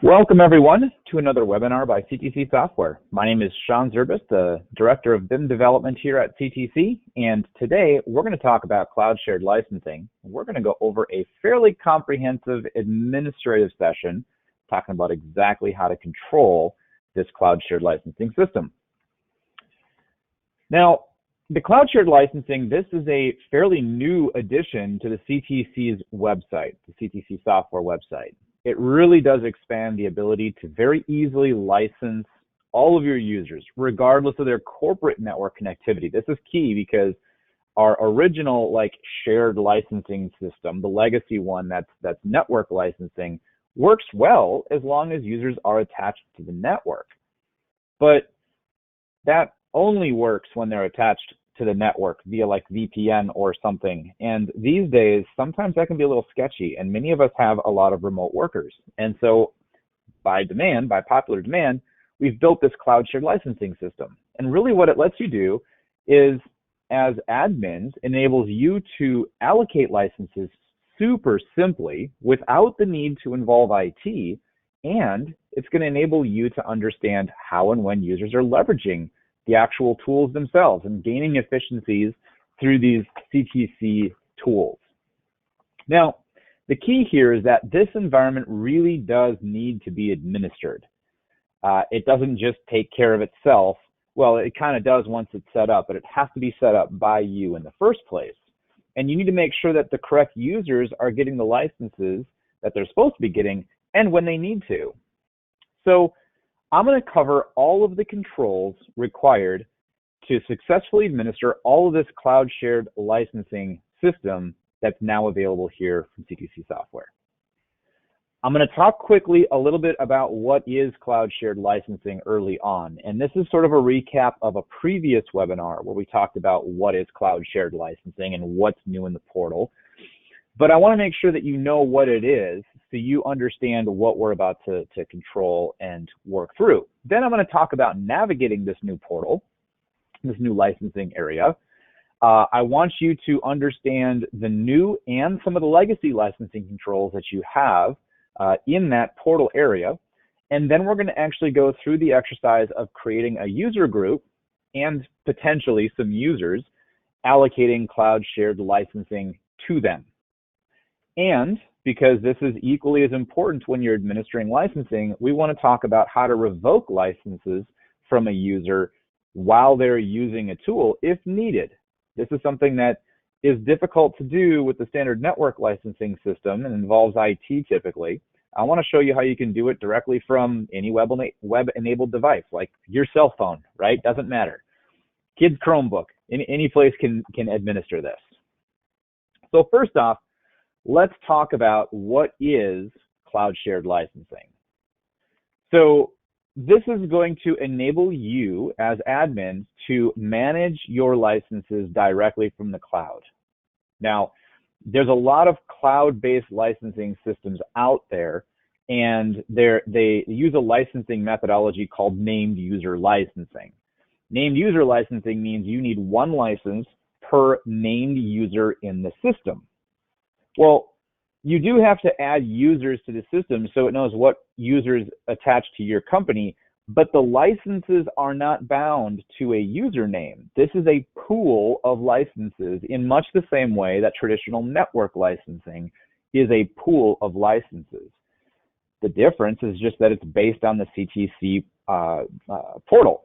Welcome everyone to another webinar by CTC Software. My name is Sean Zerbis, the Director of BIM Development here at CTC, and today we're going to talk about cloud shared licensing. We're going to go over a fairly comprehensive administrative session talking about exactly how to control this cloud shared licensing system. Now, the cloud shared licensing, this is a fairly new addition to the CTC's website, the CTC Software website. It really does expand the ability to very easily license all of your users, regardless of their corporate network connectivity. This is key because our original shared licensing system, the legacy one that's network licensing, works well as long as users are attached to the network. But that only works when they're attached to the network via VPN or something. And these days, sometimes that can be a little sketchy, and many of us have a lot of remote workers. And so by popular demand, we've built this cloud shared licensing system. And really what it lets you do is, as admins, enables you to allocate licenses super simply without the need to involve IT, and it's going to enable you to understand how and when users are leveraging the actual tools themselves and gaining efficiencies through these CTC tools. Now, the key here is that this environment really does need to be administered. It doesn't just take care of itself. Well, it kind of does once it's set up, but it has to be set up by you in the first place. And you need to make sure that the correct users are getting the licenses that they're supposed to be getting and when they need to. So I'm going to cover all of the controls required to successfully administer all of this cloud shared licensing system that's now available here from CTC Software. I'm going to talk quickly a little bit about what is cloud shared licensing early on. And this is sort of a recap of a previous webinar where we talked about what is cloud shared licensing and what's new in the portal. But I want to make sure that you know what it is so you understand what we're about to control and work through. Then I'm going to talk about navigating this new portal, this new licensing area. I want you to understand the new and some of the legacy licensing controls that you have in that portal area. And then we're going to actually go through the exercise of creating a user group and potentially some users, allocating cloud shared licensing to them. And because this is equally as important when you're administering licensing, we want to talk about how to revoke licenses from a user while they're using a tool if needed. This is something that is difficult to do with the standard network licensing system and involves IT typically. I want to show you how you can do it directly from any web-enabled device, like your cell phone, right? Doesn't matter. Kid's Chromebook, any place can administer this. So first off, let's talk about what is cloud shared licensing. So this is going to enable you as admins to manage your licenses directly from the cloud. Now, there's a lot of cloud-based licensing systems out there, and they use a licensing methodology called named user licensing. Named user licensing means you need one license per named user in the system. Well, you do have to add users to the system so it knows what users attach to your company, but the licenses are not bound to a username. This is a pool of licenses in much the same way that traditional network licensing is a pool of licenses. The difference is just that it's based on the CTC portal.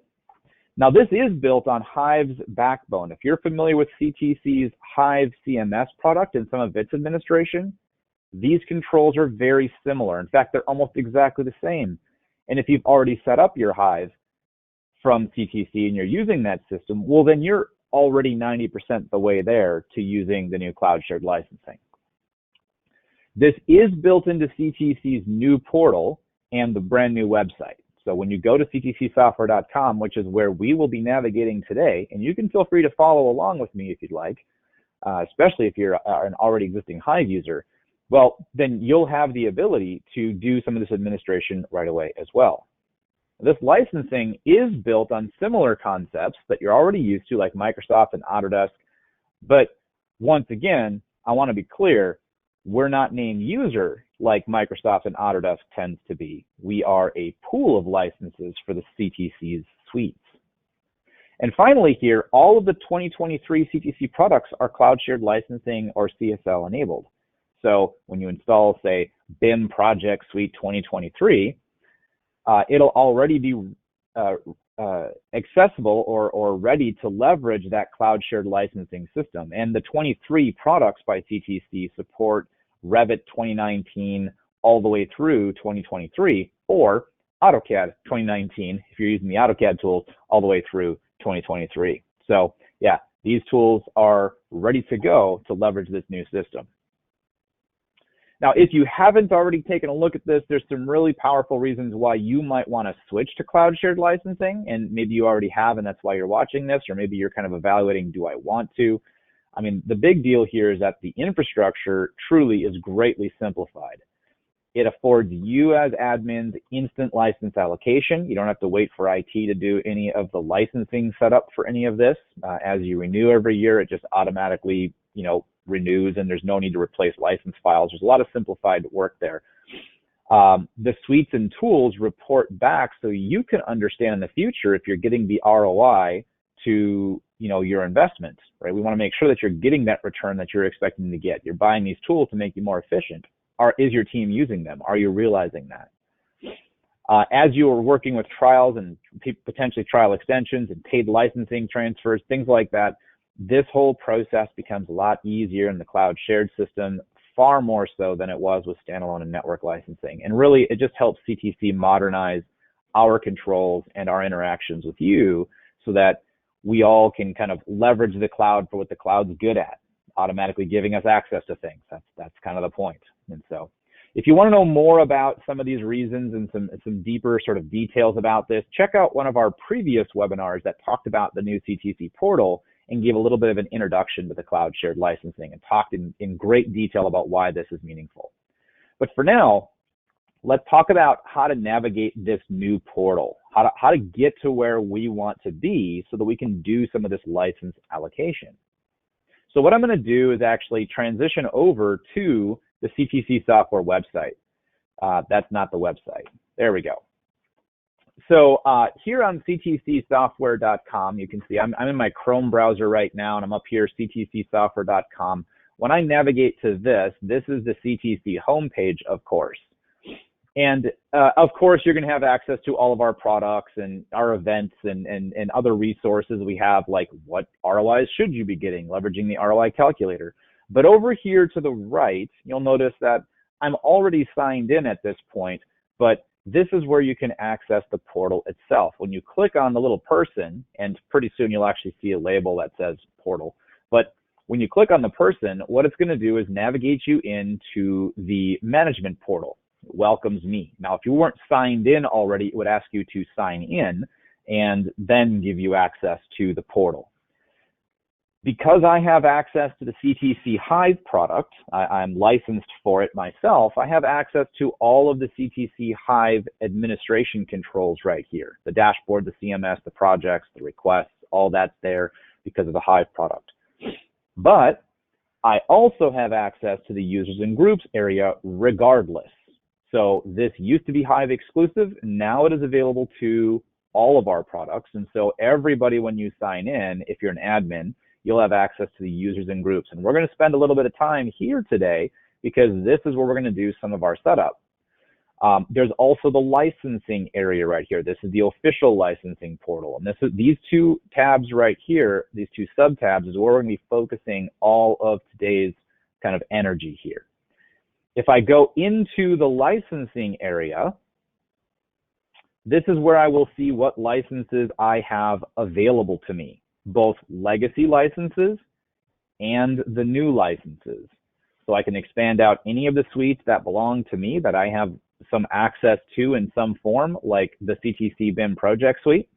Now, this is built on Hive's backbone. If you're familiar with CTC's Hive CMS product and some of its administration, these controls are very similar. In fact, they're almost exactly the same. And if you've already set up your Hive from CTC and you're using that system, well, then you're already 90% the way there to using the new cloud shared licensing. This is built into CTC's new portal and the brand new website. So when you go to ctcsoftware.com, which is where we will be navigating today, and you can feel free to follow along with me if you'd like, especially if you're an already existing Hive user, well, then you'll have the ability to do some of this administration right away as well. This licensing is built on similar concepts that you're already used to, like Microsoft and Autodesk. But once again, I want to be clear, we're not named user like Microsoft and Autodesk tends to be. We are a pool of licenses for the CTC's suites. And finally here, all of the 2023 CTC products are cloud shared licensing or CSL enabled. So when you install, say, BIM Project Suite 2023, it'll already be accessible or ready to leverage that cloud shared licensing system. And the 23 products by CTC support Revit 2019 all the way through 2023, or AutoCAD 2019 if you're using the AutoCAD tools all the way through 2023. So yeah, these tools are ready to go to leverage this new system. Now, if you haven't already taken a look at this, there's some really powerful reasons why you might want to switch to cloud shared licensing, and maybe you already have, and that's why you're watching this, or maybe you're kind of evaluating, do I want to? I mean, the big deal here is that the infrastructure truly is greatly simplified. It affords you as admins instant license allocation. You don't have to wait for IT to do any of the licensing setup for any of this. As you renew every year, it just automatically, renews, and there's no need to replace license files. There's a lot of simplified work there. The suites and tools report back so you can understand in the future if you're getting the ROI to your investment, right? We want to make sure that you're getting that return that you're expecting to get. You're buying these tools to make you more efficient. Is your team using them? Are you realizing that? As you are working with trials and potentially trial extensions and paid licensing transfers, things like that, this whole process becomes a lot easier in the cloud shared system, far more so than it was with standalone and network licensing. And really, it just helps CTC modernize our controls and our interactions with you so that we all can kind of leverage the cloud for what the cloud's good at, automatically giving us access to things. That's kind of the point. And so if you want to know more about some of these reasons and some deeper sort of details about this, check out one of our previous webinars that talked about the new CTC portal and gave a little bit of an introduction to the cloud shared licensing and talked in great detail about why this is meaningful. But for now, let's talk about how to navigate this new portal, how to get to where we want to be so that we can do some of this license allocation. So what I'm going to do is actually transition over to the CTC Software website. That's not the website. There we go. So here on ctcsoftware.com, you can see I'm in my Chrome browser right now, and I'm up here, ctcsoftware.com. When I navigate to this is the CTC homepage, of course. And of course, you're going to have access to all of our products and our events and other resources we have, like what ROIs should you be getting, leveraging the ROI calculator. But over here to the right, you'll notice that I'm already signed in at this point, but this is where you can access the portal itself. When you click on the little person, and pretty soon you'll actually see a label that says portal, but when you click on the person, what it's going to do is navigate you into the management portal. It welcomes me. Now, if you weren't signed in already, it would ask you to sign in and then give you access to the portal. Because I have access to the CTC Hive product, I'm licensed for it myself, I have access to all of the CTC Hive administration controls right here. The dashboard, the CMS, the projects, the requests, all that's there because of the Hive product. But I also have access to the users and groups area regardless. So this used to be Hive exclusive, now it is available to all of our products. And so everybody, when you sign in, if you're an admin, you'll have access to the users and groups. And we're going to spend a little bit of time here today because this is where we're going to do some of our setup. There's also the licensing area right here. This is the official licensing portal. And these two tabs right here, these two sub-tabs, is where we're going to be focusing all of today's kind of energy here. If I go into the licensing area, this is where I will see what licenses I have available to me, both legacy licenses and the new licenses. So I can expand out any of the suites that belong to me that I have some access to in some form, like the CTC BIM project suite,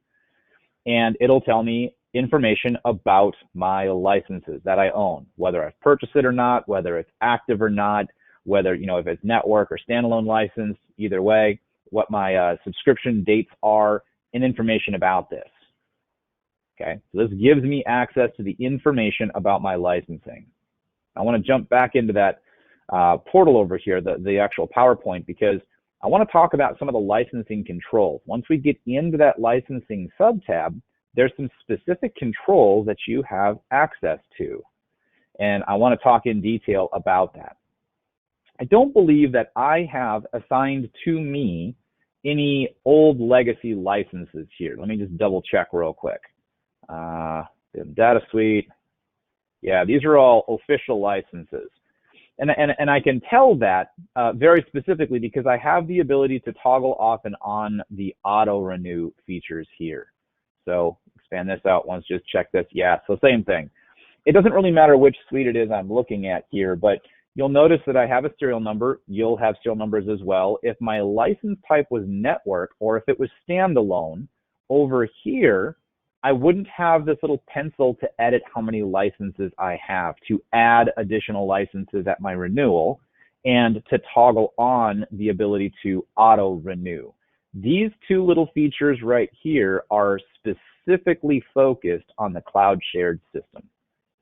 and it'll tell me information about my licenses that I own, whether I've purchased it or not, whether it's active or not, whether, if it's network or standalone license, either way, what my subscription dates are, and information about this. Okay, so this gives me access to the information about my licensing. I want to jump back into that portal over here, the actual PowerPoint, because I want to talk about some of the licensing controls. Once we get into that licensing subtab, there's some specific controls that you have access to. And I want to talk in detail about that. I don't believe that I have assigned to me any old legacy licenses here. Let me just double check real quick. Data Suite. Yeah, these are all official licenses. And I can tell that very specifically because I have the ability to toggle off and on the auto renew features here. So expand this out once, just check this. Yeah, so same thing. It doesn't really matter which suite it is I'm looking at here, but you'll notice that I have a serial number. You'll have serial numbers as well. If my license type was network or if it was standalone, over here, I wouldn't have this little pencil to edit how many licenses I have, to add additional licenses at my renewal, and to toggle on the ability to auto renew. These two little features right here are specifically focused on the cloud shared system.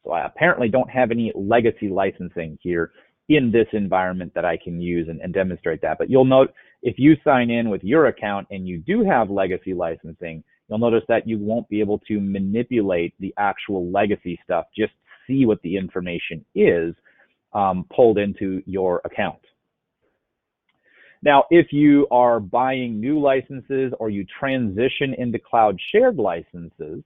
So I apparently don't have any legacy licensing here in this environment that I can use and demonstrate that. But you'll note if you sign in with your account and you do have legacy licensing, you'll notice that you won't be able to manipulate the actual legacy stuff, just see what the information is pulled into your account. Now, if you are buying new licenses or you transition into cloud shared licenses,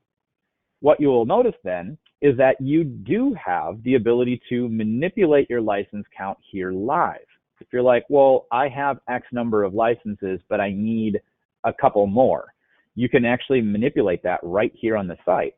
what you will notice then is that you do have the ability to manipulate your license count here live. If you're like, well, I have X number of licenses, but I need a couple more, you can actually manipulate that right here on the site.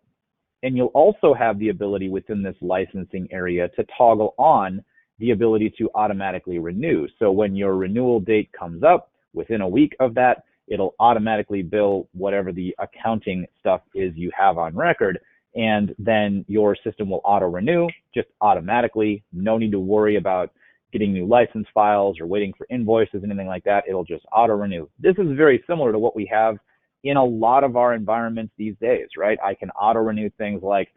And you'll also have the ability within this licensing area to toggle on the ability to automatically renew. So when your renewal date comes up, within a week of that, it'll automatically bill whatever the accounting stuff is you have on record, and then your system will auto renew just automatically. No need to worry about getting new license files or waiting for invoices, anything like that. It'll just auto renew. This is very similar to what we have in a lot of our environments these days, right? I can auto renew things like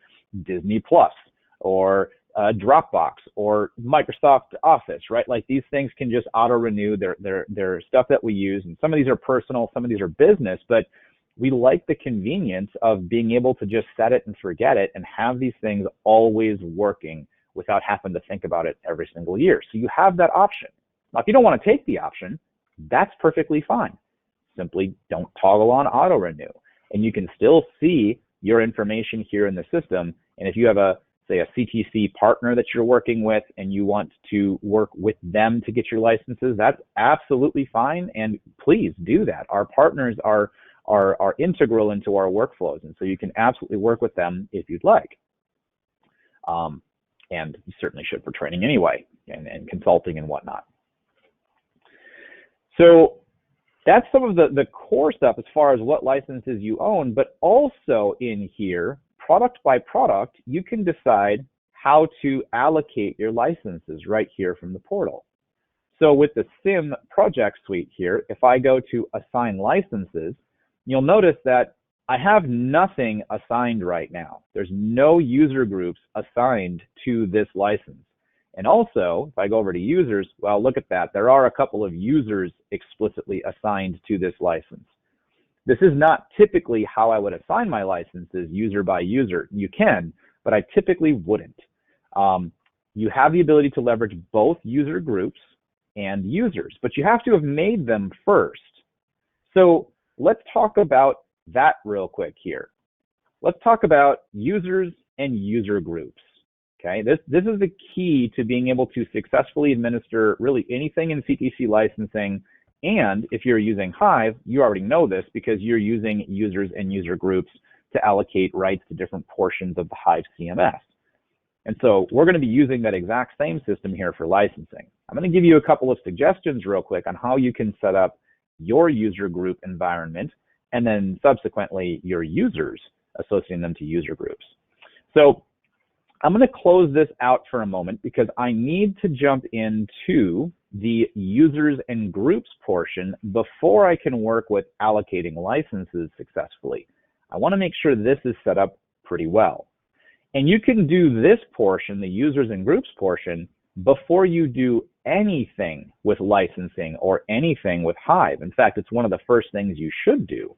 Disney Plus or Dropbox or Microsoft Office, right? Like these things can just auto renew. They're stuff that we use, and some of these are personal, some of these are business, but we like the convenience of being able to just set it and forget it and have these things always working without having to think about it every single year. So you have that option. Now, if you don't want to take the option, that's perfectly fine. Simply don't toggle on auto renew, and you can still see your information here in the system. And if you have say a CTC partner that you're working with and you want to work with them to get your licenses, that's absolutely fine, and please do that. Our partners are integral into our workflows, and so you can absolutely work with them if you'd like. And you certainly should for training anyway, and consulting and whatnot. So that's some of the core stuff as far as what licenses you own, but also in here, product by product, you can decide how to allocate your licenses right here from the portal. So with the SIM project suite here, if I go to assign licenses, you'll notice that I have nothing assigned right now. There's no user groups assigned to this license. And also, if I go over to users, well, look at that. There are a couple of users explicitly assigned to this license. This is not typically how I would assign my licenses user by user. You can, but I typically wouldn't. You have the ability to leverage both user groups and users, but you have to have made them first. So let's talk about that real quick here. Let's talk about users and user groups. Okay, this is the key to being able to successfully administer really anything in CTC licensing. And if you're using Hive, you already know this because you're using users and user groups to allocate rights to different portions of the Hive CMS. And so we're going to be using that exact same system here for licensing. I'm going to give you a couple of suggestions real quick on how you can set up your user group environment and then subsequently your users, associating them to user groups. So I'm going to close this out for a moment because I need to jump into the users and groups portion before I can work with allocating licenses successfully. I want to make sure this is set up pretty well. And you can do this portion, the users and groups portion, before you do anything with licensing or anything with Hive. In fact, it's one of the first things you should do.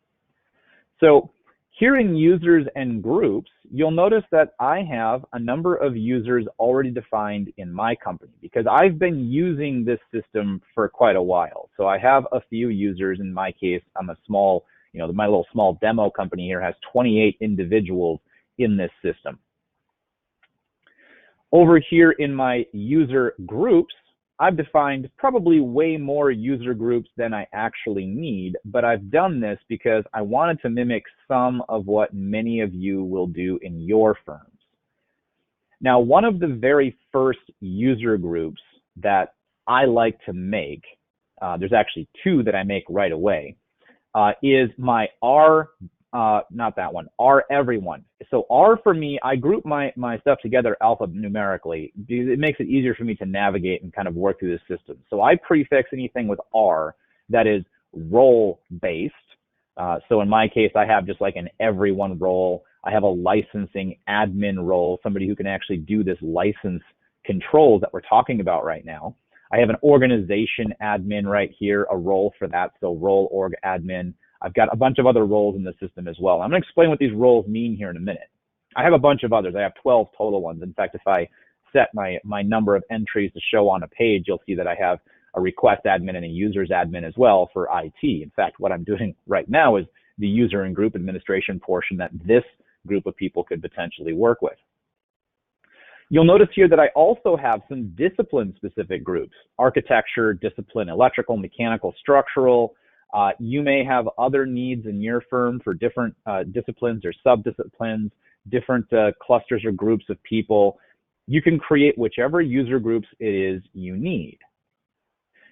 So here in users and groups, you'll notice that I have a number of users already defined in my company because I've been using this system for quite a while. So I have a few users. In my case, I'm a small, my little small demo company here has 28 individuals in this system. Over here in my user groups, I've defined probably way more user groups than I actually need, but I've done this because I wanted to mimic some of what many of you will do in your firms. Now, one of the very first user groups that I like to make, there's actually two that I make right away, is my R, not that one, R everyone. So R for me, I group my stuff together alphanumerically because it makes it easier for me to navigate and kind of work through the system. So I prefix anything with R that is role-based. So in my case, I have just like an everyone role. I have a licensing admin role, somebody who can actually do this license controls that we're talking about right now. I have an organization admin right here, a role for that, so role org admin. I've got a bunch of other roles in the system as well. I'm going to explain what these roles mean here in a minute. I have a bunch of others. I have 12 total ones. In fact, if I set my number of entries to show on a page, you'll see that I have a request admin and a users admin as well for IT. In fact, what I'm doing right now is the user and group administration portion that this group of people could potentially work with. You'll notice here that I also have some discipline-specific groups: architecture, discipline, electrical, mechanical, structural. You may have other needs in your firm for different disciplines or sub-disciplines, different clusters or groups of people. You can create whichever user groups it is you need.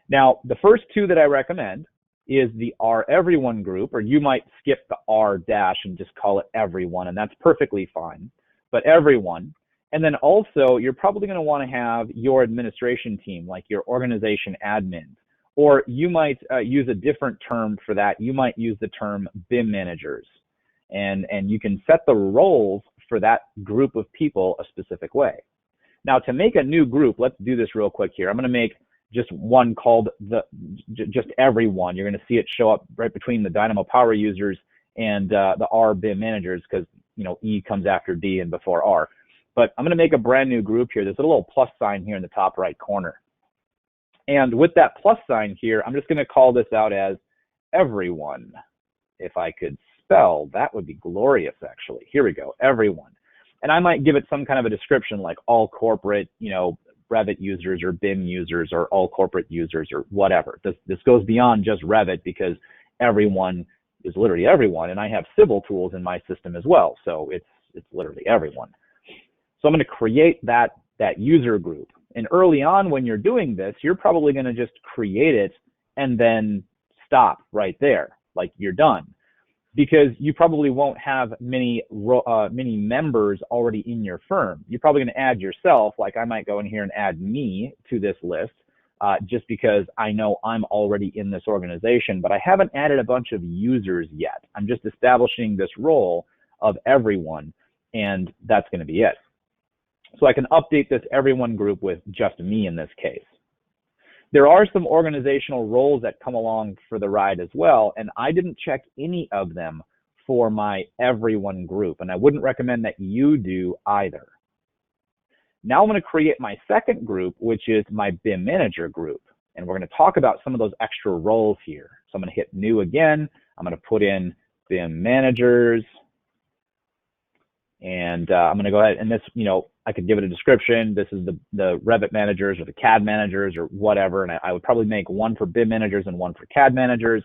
Now, the first two that I recommend is the R everyone group, or you might skip the R dash and just call it everyone, and that's perfectly fine, but everyone. And then also, you're probably going to want to have your administration team, like your organization admins. Or you might use a different term for that. You might use the term BIM managers. And you can set the roles for that group of people a specific way. Now, to make a new group, let's do this real quick here. I'm going to make just one called just everyone. You're going to see it show up right between the Dynamo Power users and the R BIM managers because, E comes after D and before R. But I'm going to make a brand new group here. There's a little plus sign here in the top right corner. And with that plus sign here, I'm just going to call this out as everyone. If I could spell, that would be glorious, actually. Here we go, everyone. And I might give it some kind of a description like all corporate, Revit users or BIM users or all corporate users or whatever. This goes beyond just Revit because everyone is literally everyone. And I have civil tools in my system as well. So it's literally everyone. So I'm going to create that user group. And early on when you're doing this, you're probably going to just create it and then stop right there, like you're done. Because you probably won't have many members already in your firm. You're probably going to add yourself, like I might go in here and add me to this list just because I know I'm already in this organization, but I haven't added a bunch of users yet. I'm just establishing this role of everyone, and that's going to be it. So I can update this everyone group with just me in this case. There are some organizational roles that come along for the ride as well, and I didn't check any of them for my everyone group, and I wouldn't recommend that you do either. Now I'm going to create my second group, which is my BIM manager group, and we're going to talk about some of those extra roles here. So I'm going to hit new again. I'm going to put in BIM managers, and I'm going to go ahead and this, I could give it a description. This is the Revit managers or the CAD managers or whatever. And I would probably make one for BIM managers and one for CAD managers,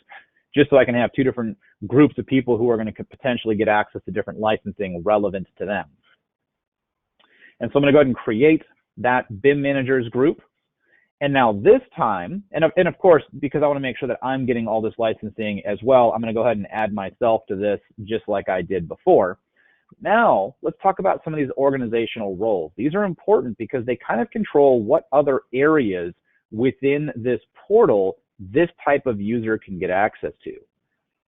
just so I can have two different groups of people who are going to potentially get access to different licensing relevant to them. And so I'm going to go ahead and create that BIM managers group. And now this time, and of course, because I want to make sure that I'm getting all this licensing as well, I'm going to go ahead and add myself to this just like I did before. Now, let's talk about some of these organizational roles. These are important because they kind of control what other areas within this portal this type of user can get access to.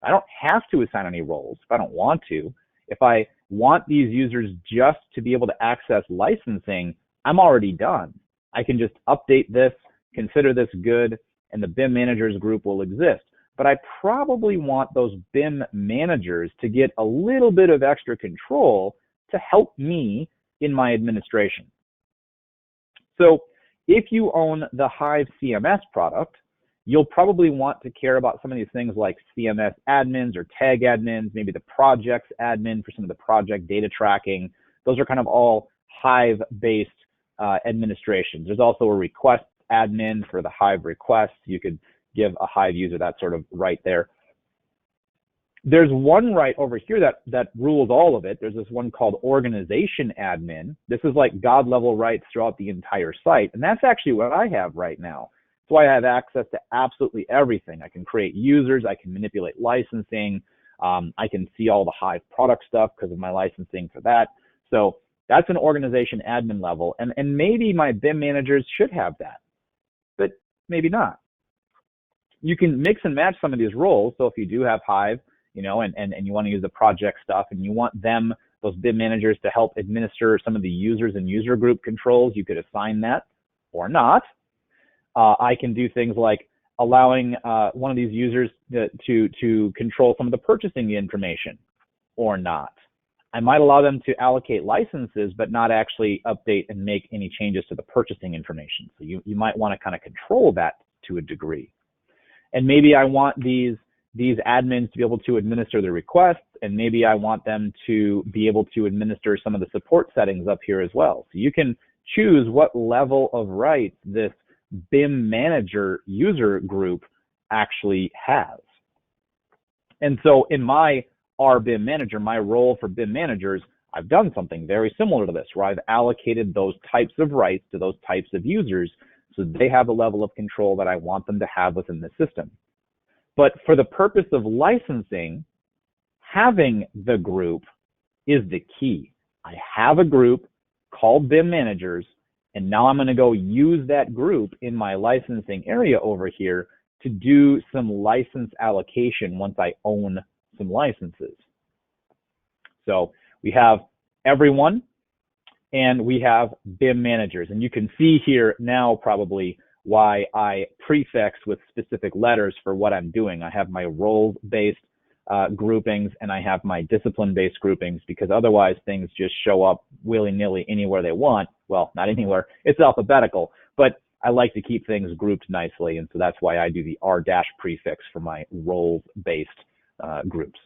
I don't have to assign any roles if I don't want to. If I want these users just to be able to access licensing, I'm already done. I can just update this, consider this good, and the BIM managers group will exist. But I probably want those BIM managers to get a little bit of extra control to help me in my administration. So if you own the Hive CMS product, you'll probably want to care about some of these things like CMS admins or tag admins, maybe the projects admin for some of the project data tracking. Those are kind of all Hive-based administrations. There's also a request admin for the Hive requests. You could give a Hive user that sort of right there. There's one right over here that rules all of it. There's this one called organization admin. This is like God level rights throughout the entire site. And that's actually what I have right now. That's why I have access to absolutely everything. I can create users. I can manipulate licensing. I can see all the Hive product stuff because of my licensing for that. So that's an organization admin level. And maybe my BIM managers should have that, but maybe not. You can mix and match some of these roles. So if you do have Hive, you know, and you want to use the project stuff and you want them, those BIM managers, to help administer some of the users and user group controls, you could assign that or not. I can do things like allowing one of these users to control some of the purchasing information or not. I might allow them to allocate licenses, but not actually update and make any changes to the purchasing information. So you might want to kind of control that to a degree. And maybe I want these admins to be able to administer the requests, and maybe I want them to be able to administer some of the support settings up here as well. So you can choose what level of rights this BIM manager user group actually has. And so in my RBIM manager, my role for BIM managers, I've done something very similar to this, where I've allocated those types of rights to those types of users so they have the level of control that I want them to have within the system. But for the purpose of licensing, having the group is the key. I have a group called BIM managers, and now I'm going to go use that group in my licensing area over here to do some license allocation once I own some licenses. So we have everyone, and we have BIM managers. And you can see here now probably why I prefix with specific letters for what I'm doing. I have my role-based groupings, and I have my discipline-based groupings, because otherwise things just show up willy-nilly anywhere they want. Well, not anywhere, it's alphabetical, but I like to keep things grouped nicely, and so that's why I do the R- prefix for my role-based groups.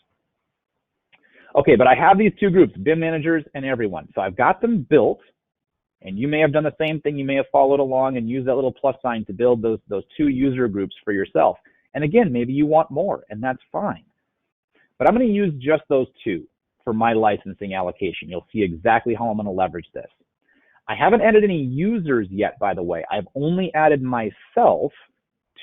Okay, but I have these two groups, BIM managers and everyone. So I've got them built, and you may have done the same thing. You may have followed along and used that little plus sign to build those two user groups for yourself. And again, maybe you want more, and that's fine. But I'm going to use just those two for my licensing allocation. You'll see exactly how I'm going to leverage this. I haven't added any users yet, by the way. I've only added myself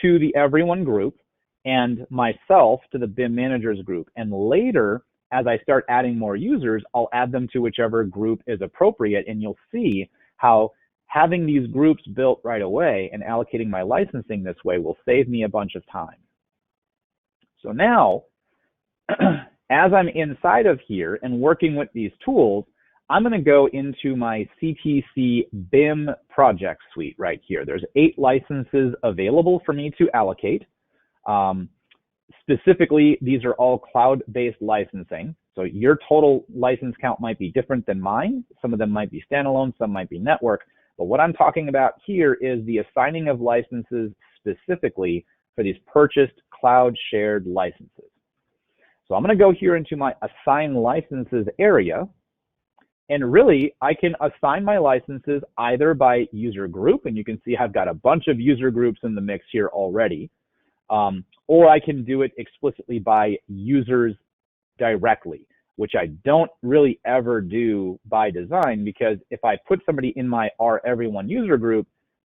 to the everyone group and myself to the BIM managers group. And later, as I start adding more users, I'll add them to whichever group is appropriate, and you'll see how having these groups built right away and allocating my licensing this way will save me a bunch of time. So now, as I'm inside of here and working with these tools, I'm going to go into my CTC BIM project suite right here. There's 8 licenses available for me to allocate. Specifically, these are all cloud-based licensing. So your total license count might be different than mine. Some of them might be standalone, some might be network. But what I'm talking about here is the assigning of licenses specifically for these purchased cloud shared licenses. So I'm going to go here into my assign licenses area. And really, I can assign my licenses either by user group, and you can see I've got a bunch of user groups in the mix here already. Or I can do it explicitly by users directly, which I don't really ever do by design, because if I put somebody in my everyone user group,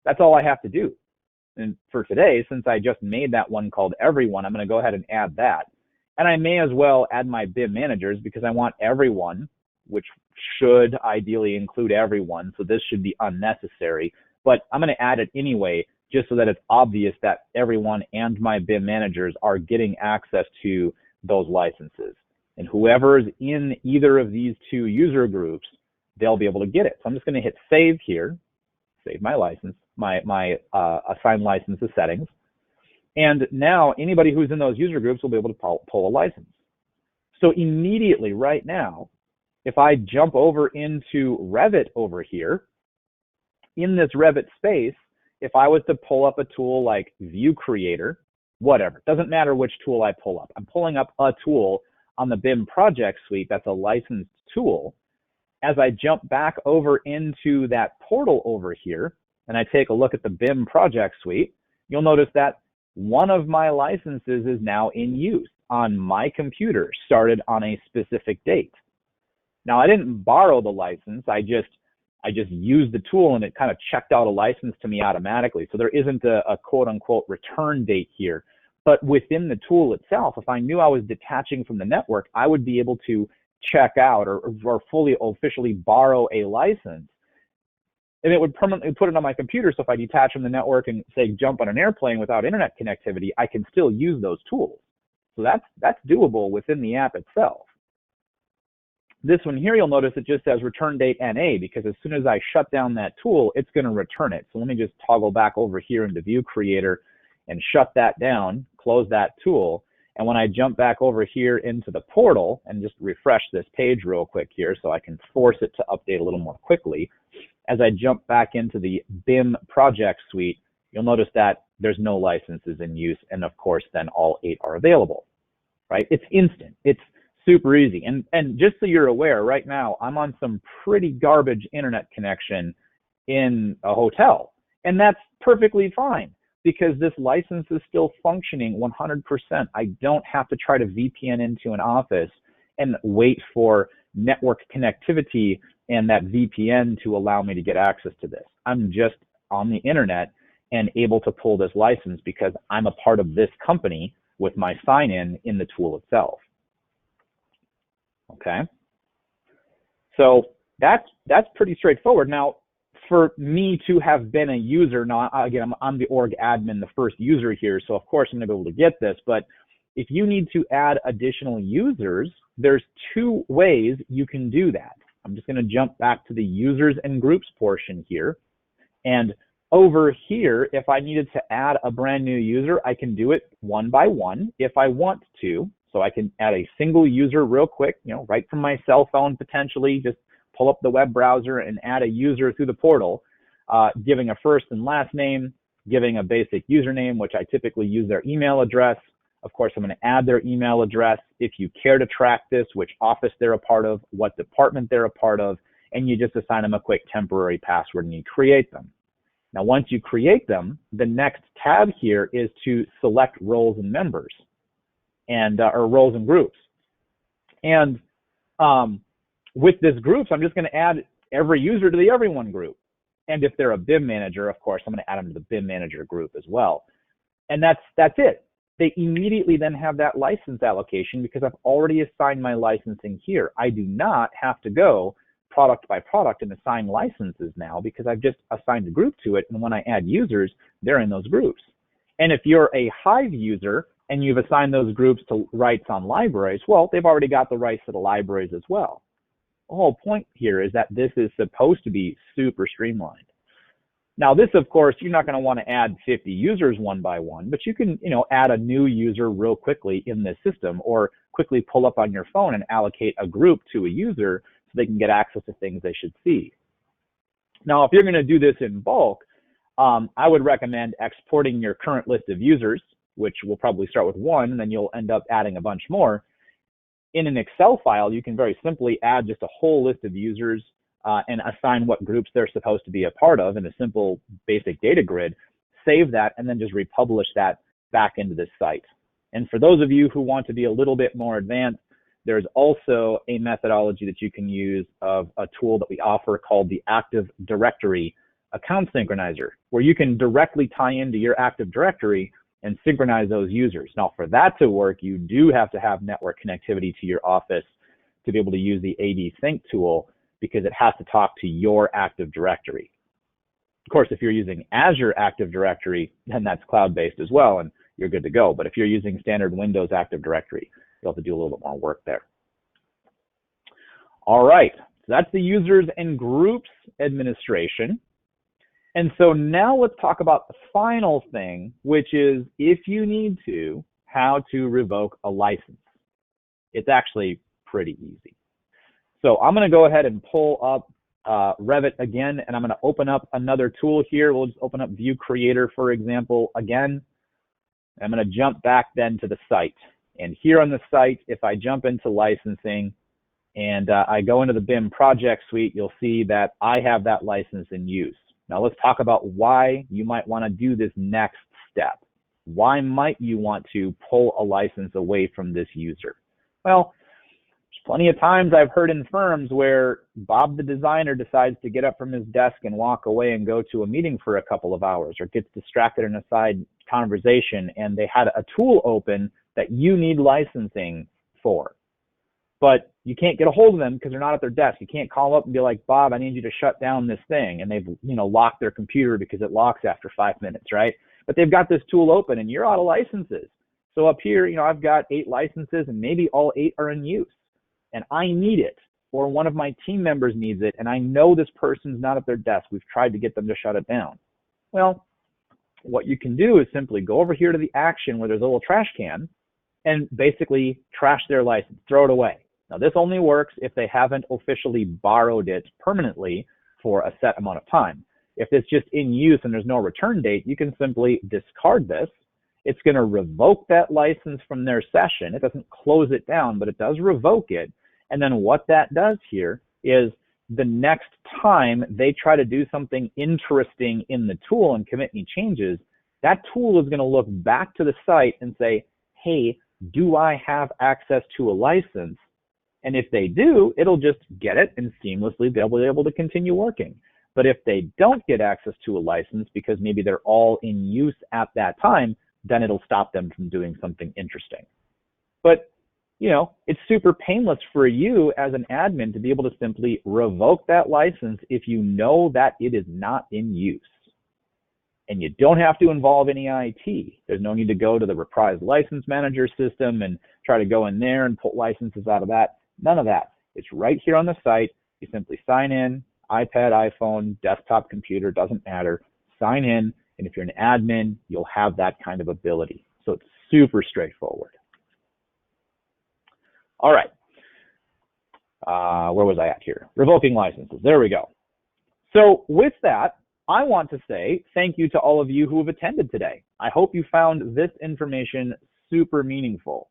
that's all I have to do. And for today, since I just made that one called everyone, I'm going to go ahead and add that. And I may as well add my BIM managers, because I want everyone, which should ideally include everyone. So this should be unnecessary, but I'm going to add it anyway, just so that it's obvious that everyone and my BIM managers are getting access to those licenses. And whoever's in either of these two user groups, they'll be able to get it. So I'm just going to hit save here, save my license, my assigned licenses settings. And now anybody who's in those user groups will be able to pull a license. So immediately right now, if I jump over into Revit over here, in this Revit space, if I was to pull up a tool like View Creator, whatever, doesn't matter which tool I pull up. I'm pulling up a tool on the BIM project suite that's a licensed tool. As I jump back over into that portal over here, and I take a look at the BIM project suite, you'll notice that one of my licenses is now in use on my computer, started on a specific date. Now, I didn't borrow the license. I just used the tool and it kind of checked out a license to me automatically. So there isn't a quote unquote return date here. But within the tool itself, if I knew I was detaching from the network, I would be able to check out or fully officially borrow a license. And it would permanently put it on my computer. So if I detach from the network and say jump on an airplane without internet connectivity, I can still use those tools. So that's doable within the app itself. This one here, you'll notice it just says return date NA, because as soon as I shut down that tool, it's going to return it. So let me just toggle back over here into View Creator and shut that down, close that tool. And when I jump back over here into the portal and just refresh this page real quick here so I can force it to update a little more quickly, as I jump back into the BIM project suite, you'll notice that there's no licenses in use. And of course, then all 8 are available, right? It's instant. It's super easy. And just so you're aware, right now, I'm on some pretty garbage internet connection in a hotel. And that's perfectly fine because this license is still functioning 100%. I don't have to try to VPN into an office and wait for network connectivity and that VPN to allow me to get access to this. I'm just on the internet and able to pull this license because I'm a part of this company with my sign-in in the tool itself. Okay, so that's pretty straightforward. Now, for me to have been a user, now again, I'm the org admin, the first user here, so of course I'm going to be able to get this, but if you need to add additional users, there's 2 ways you can do that. I'm just going to jump back to the users and groups portion here, and over here, if I needed to add a brand new user, I can do it one by one if I want to. So I can add a single user real quick, right from my cell phone potentially, just pull up the web browser and add a user through the portal, giving a first and last name, giving a basic username, which I typically use their email address. Of course, I'm going to add their email address if you care to track this, which office they're a part of, what department they're a part of, and you just assign them a quick temporary password and you create them. Now, once you create them, the next tab here is to select roles and members. And or roles and groups. And with this groups, I'm just going to add every user to the everyone group. And if they're a BIM manager, of course, I'm going to add them to the BIM manager group as well. And that's it. They immediately then have that license allocation because I've already assigned my licensing here. I do not have to go product by product and assign licenses now because I've just assigned a group to it. And when I add users, they're in those groups. And if you're a Hive user, and you've assigned those groups to rights on libraries, well, they've already got the rights to the libraries as well. The whole point here is that this is supposed to be super streamlined. Now this, of course, you're not going to want to add 50 users one by one, but you can, add a new user real quickly in this system or quickly pull up on your phone and allocate a group to a user so they can get access to things they should see. Now, if you're going to do this in bulk, I would recommend exporting your current list of users, which will probably start with 1, and then you'll end up adding a bunch more. In an Excel file, you can very simply add just a whole list of users and assign what groups they're supposed to be a part of in a simple basic data grid, save that, and then just republish that back into this site. And for those of you who want to be a little bit more advanced, there's also a methodology that you can use of a tool that we offer called the Active Directory Account Synchronizer, where you can directly tie into your Active Directory and synchronize those users. Now, for that to work, you do have to have network connectivity to your office to be able to use the AD Sync tool because it has to talk to your Active Directory. Of course, if you're using Azure Active Directory, then that's cloud-based as well, and you're good to go. But if you're using standard Windows Active Directory, you'll have to do a little bit more work there. All right, so that's the users and groups administration. And so now let's talk about the final thing, which is if you need to, how to revoke a license. It's actually pretty easy. So I'm going to go ahead and pull up Revit again, and I'm going to open up another tool here. We'll just open up View Creator, for example, again. I'm going to jump back then to the site. And here on the site, if I jump into licensing and I go into the BIM project suite, you'll see that I have that license in use. Now let's talk about why you might want to do this next step. Why might you want to pull a license away from this user? Well, there's plenty of times I've heard in firms where Bob the designer decides to get up from his desk and walk away and go to a meeting for a couple of hours, or gets distracted in a side conversation, and they had a tool open that you need licensing for. But you can't get a hold of them because they're not at their desk. You can't call up and be like, Bob, I need you to shut down this thing. And they've locked their computer because it locks after 5 minutes, right? But they've got this tool open and you're out of licenses. So up here, I've got 8 licenses and maybe all 8 are in use. And I need it, or one of my team members needs it, and I know this person's not at their desk. We've tried to get them to shut it down. Well, what you can do is simply go over here to the action where there's a little trash can and basically trash their license, throw it away. Now, this only works if they haven't officially borrowed it permanently for a set amount of time. If it's just in use and there's no return date, you can simply discard this. It's going to revoke that license from their session. It doesn't close it down, but it does revoke it. And then what that does here is the next time they try to do something interesting in the tool and commit any changes, that tool is going to look back to the site and say, hey, do I have access to a license? And if they do, it'll just get it and seamlessly they'll be able to continue working. But if they don't get access to a license because maybe they're all in use at that time, then it'll stop them from doing something interesting. But, it's super painless for you as an admin to be able to simply revoke that license if you know that it is not in use. And you don't have to involve any IT. There's no need to go to the Reprise License Manager system and try to go in there and pull licenses out of that. None of that. It's right here on the site. You simply sign in, iPad, iPhone, desktop computer, doesn't matter. Sign in, and if you're an admin, you'll have that kind of ability. So it's super straightforward. All right. Where was I at here? Revoking licenses. There we go. So with that, I want to say thank you to all of you who have attended today. I hope you found this information super meaningful.